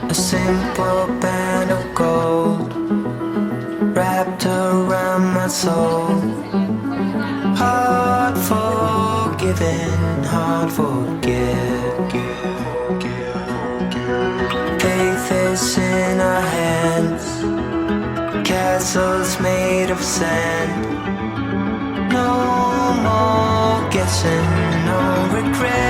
A simple band of gold wrapped around my soul. Hard forgiven, hard forget. Faith is in our hands, castles made of sand. No more guessing, no regrets.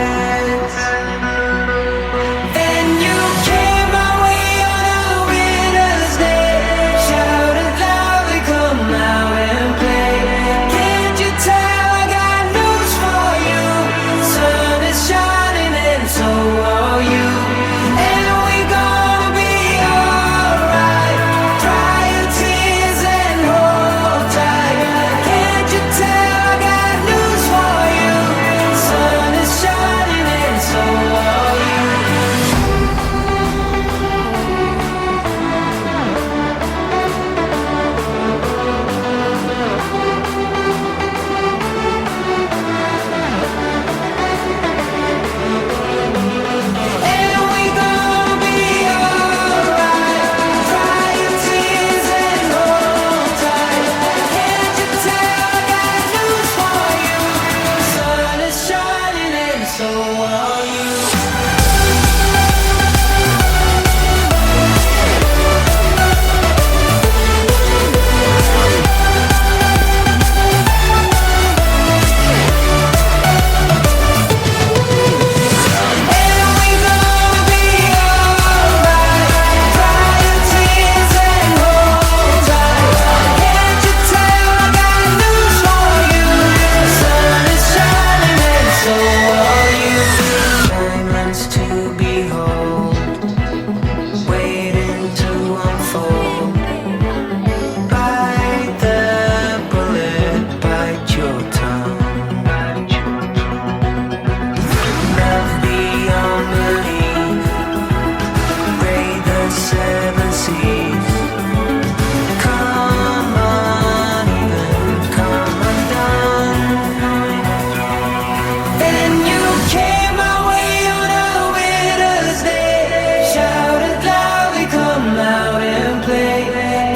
And you came my way on a winter's day. Shouted loudly, come out and play. Can't you tell I got news for you? Sun is shining and so are you. And we gonna be alright. Dry your tears and hold tight. Can't you tell I got news for you? Sun is shining and so are you. And we gonna be alright. Dry your tears and hold tight. Can't you tell I got news for you? Sun is shining and so are you. And we gonna be alright. Dry your tears and hold tight. Can't you tell I got news for you? Sun is shining and so are you. Diamonds to behold, waiting to unfold. Bite the bullet, bite your tongue. Love beyond belief, braid the seven seas. Come uneven, come undone. And you came my way on a winter's day. Shouted loudly, come out and play.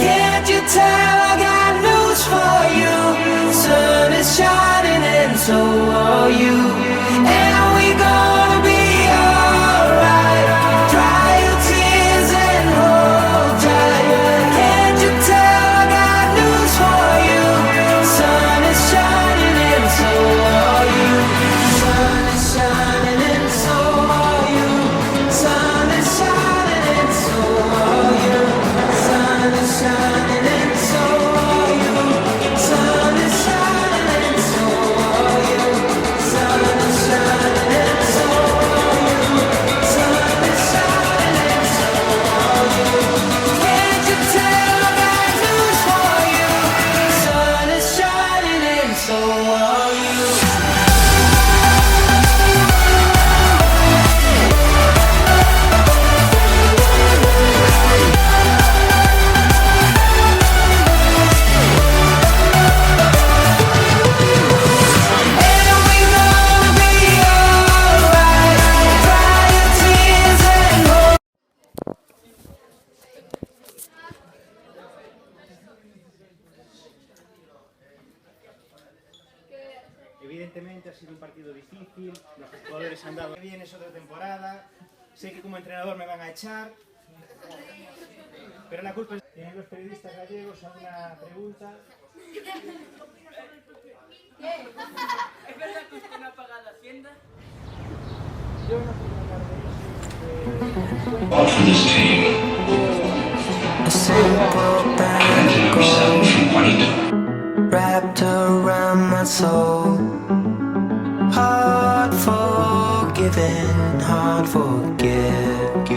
Can't you tell I got news for you? Sun is shining and so are you. And we gonna be alright. Dry your tears and hold tight. Can't you tell I got news for you? Sun is shining and so are you. Sun is shining and so are you. Sun is shining and so are you. Sun is shining and so are you. Sun is shining and so are you. Sun is shining and so are you. Sun is shining and so are you. Can't you tell I got news for you? Sun is shining and so are you. And we gonna be alright. Dry your tears and hold. Evidentemente ha sido un partido difícil, los jugadores han dado bien, es otra temporada, sé que como entrenador me van a echar, pero la culpa es... ¿Tienen los periodistas gallegos alguna pregunta? ¿Es verdad que usted no ha pagado Hacienda? Yo no quiero hablar de eso. All for this team. A simple band Anthony of Rizal gold from Juanito. wrapped around my soul. Hard forgiven, hard forget.